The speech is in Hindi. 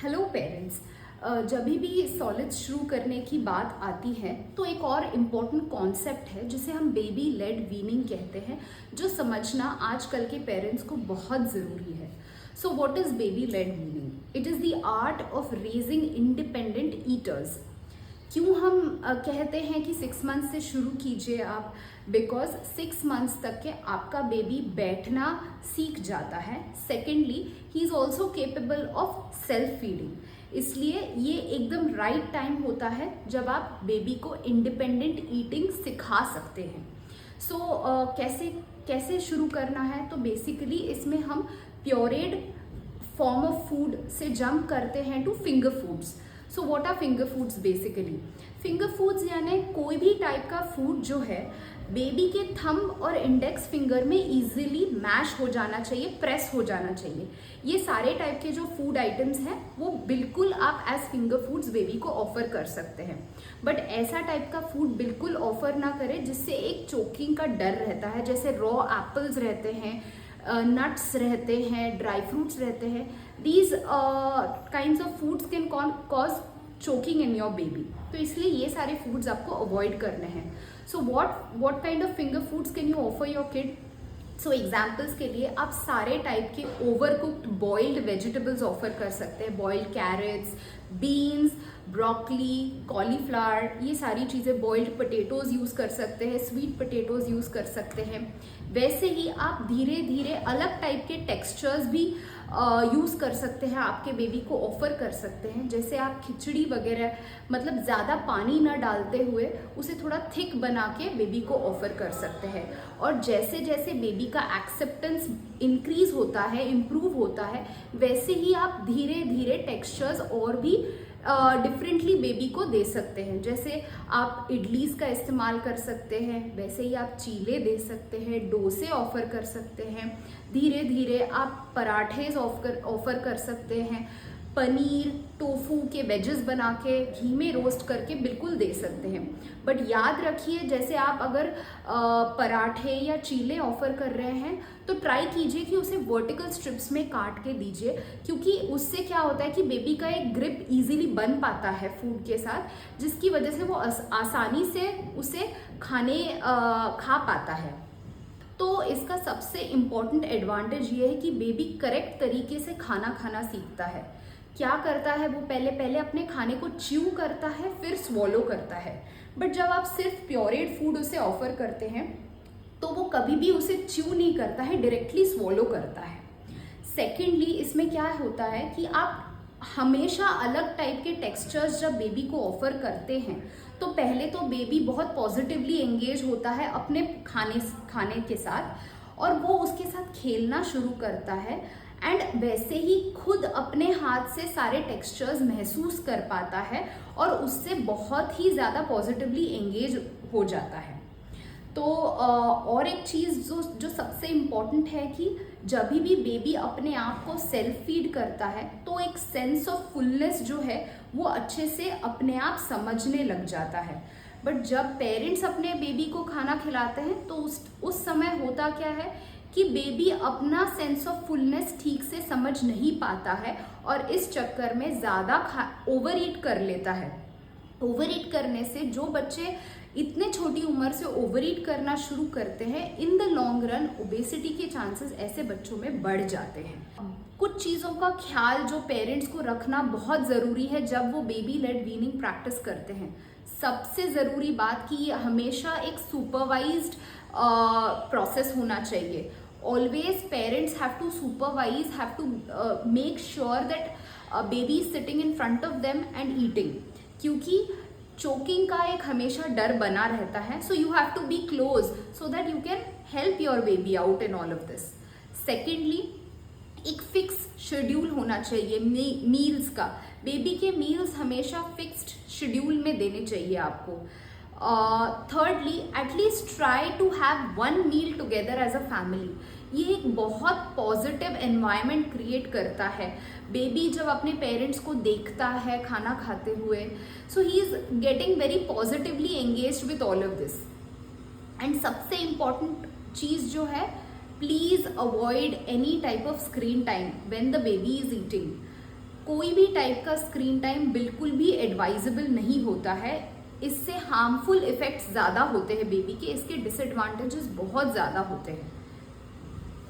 Hello parents. जब भी सॉलिड्स शुरू करने की बात आती है तो एक और इम्पॉर्टेंट कॉन्सेप्ट है जिसे हम बेबी लेड वीनिंग कहते हैं, जो समझना आजकल के पेरेंट्स को बहुत ज़रूरी है। So what is baby led weaning? It is the art of raising independent eaters. क्यों हम कहते हैं कि 6 मंथ से शुरू कीजिए आप? बिकॉज 6 मंथ्स तक के आपका बेबी बैठना सीख जाता है। Secondly, he is also capable of self feeding. इसलिए ये एकदम राइट टाइम होता है जब आप बेबी को इंडिपेंडेंट ईटिंग सिखा सकते हैं। सो कैसे शुरू करना है? तो बेसिकली इसमें हम प्योरेड फॉर्म ऑफ फूड से जंप करते हैं to finger foods. So what are finger foods? Basically finger foods यानी कोई भी टाइप का फूड जो है बेबी के थंब और इंडेक्स फिंगर में इजीली मैश हो जाना चाहिए, प्रेस हो जाना चाहिए। ये सारे टाइप के जो फूड आइटम्स हैं वो बिल्कुल आप एज फिंगर फूड्स बेबी को ऑफर कर सकते हैं। बट ऐसा टाइप का फूड बिल्कुल ऑफर ना करें जिससे एक चोकिंग का डर रहता है। जैसे रॉ एप्पल्स रहते हैं, नट्स रहते हैं, ड्राई फ्रूट्स रहते हैं। These kinds of foods can cause choking in your baby. तो इसलिए ये सारे फूड्स आपको अवॉइड करने हैं। So what kind of finger foods can you offer your kid? So examples के लिए आप सारे टाइप के overcooked boiled vegetables offer कर सकते हैं। Boiled carrots, beans, broccoli, cauliflower, ये सारी चीज़ें। बॉइल्ड पोटैटोज यूज़ कर सकते हैं, स्वीट पोटैटोज यूज़ कर सकते हैं। वैसे ही आप धीरे धीरे अलग टाइप के टेक्सचर्स भी यूज़ कर सकते हैं, आपके बेबी को ऑफर कर सकते हैं। जैसे आप खिचड़ी वगैरह, मतलब ज़्यादा पानी ना डालते हुए उसे थोड़ा थिक बना के बेबी को ऑफर कर सकते हैं। और जैसे जैसे बेबी का एक्सेप्टेंस इंक्रीज होता है, इम्प्रूव होता है, वैसे ही आप धीरे धीरे टेक्सचर्स और भी डिफरेंटली बेबी को दे सकते हैं। जैसे आप इडलीज का इस्तेमाल कर सकते हैं, वैसे ही आप चीले दे सकते हैं, डोसे ऑफर कर सकते हैं। धीरे धीरे आप पराठेज ऑफर कर सकते हैं। पनीर, टोफू के वेजेस बना के घी में रोस्ट करके बिल्कुल दे सकते हैं। बट याद रखिए, जैसे आप अगर पराठे या चीले ऑफर कर रहे हैं तो ट्राई कीजिए कि उसे वर्टिकल स्ट्रिप्स में काट के दीजिए, क्योंकि उससे क्या होता है कि बेबी का एक ग्रिप इजीली बन पाता है फूड के साथ, जिसकी वजह से वो आसानी से उसे खा पाता है। तो इसका सबसे इम्पॉर्टेंट एडवांटेज ये है कि बेबी करेक्ट तरीके से खाना खाना सीखता है। क्या करता है वो? पहले अपने खाने को च्यू करता है, फिर स्वॉलो करता है। बट जब आप सिर्फ प्योरेड फूड उसे ऑफर करते हैं तो वो कभी भी उसे च्यू नहीं करता है, डायरेक्टली स्वॉलो करता है। सेकेंडली, इसमें क्या होता है कि आप हमेशा अलग टाइप के टेक्सचर्स जब बेबी को ऑफर करते हैं तो पहले तो बेबी बहुत पॉजिटिवली एंगेज होता है अपने खाने के साथ, और वो उसके साथ खेलना शुरू करता है। एंड वैसे ही खुद अपने हाथ से सारे टेक्सचर्स महसूस कर पाता है और उससे बहुत ही ज़्यादा पॉजिटिवली एंगेज हो जाता है। तो और एक चीज़ जो सबसे इम्पॉर्टेंट है कि जब भी बेबी अपने आप को सेल्फ फीड करता है तो एक सेंस ऑफ फुलनेस जो है वो अच्छे से अपने आप समझने लग जाता है। बट जब पेरेंट्स अपने बेबी को खाना खिलाते हैं तो उस समय होता क्या है कि बेबी अपना सेंस ऑफ फुलनेस ठीक से समझ नहीं पाता है और इस चक्कर में ज़्यादा ओवर ईट कर लेता है। ओवर ईट करने से जो बच्चे इतने छोटी उम्र से ओवर ईट करना शुरू करते हैं, in the long run obesity के चांसेस ऐसे बच्चों में बढ़ जाते हैं। कुछ चीज़ों का ख्याल जो पेरेंट्स को रखना बहुत ज़रूरी है जब वो बेबी लेड वीनिंग प्रैक्टिस करते हैं। सबसे ज़रूरी बात कि ये हमेशा एक सुपरवाइज्ड प्रोसेस होना चाहिए। Always parents have to supervise, have to make sure that baby is sitting in front of them and eating, क्योंकि choking का एक हमेशा डर बना रहता है। So you have to be close so that you can help your baby out in all of this. Secondly, एक फिक्स शेड्यूल होना चाहिए मील्स का। बेबी के मील्स हमेशा फिक्स्ड शेड्यूल में देने चाहिए आपको। Thirdly, at least try to have one meal together as a family. ये एक बहुत पॉजिटिव एनवायरनमेंट क्रिएट करता है। बेबी जब अपने पेरेंट्स को देखता है खाना खाते हुए, so he is getting very positively engaged with all of this. And सबसे इम्पॉर्टेंट चीज़ जो है, please avoid any type of screen time when the baby is eating. कोई भी टाइप का स्क्रीन टाइम बिल्कुल भी एडवाइजेबल नहीं होता है। इससे हार्मफुल इफेक्ट्स ज़्यादा होते हैं बेबी के, इसके डिसएडवांटेजेस बहुत ज़्यादा होते हैं।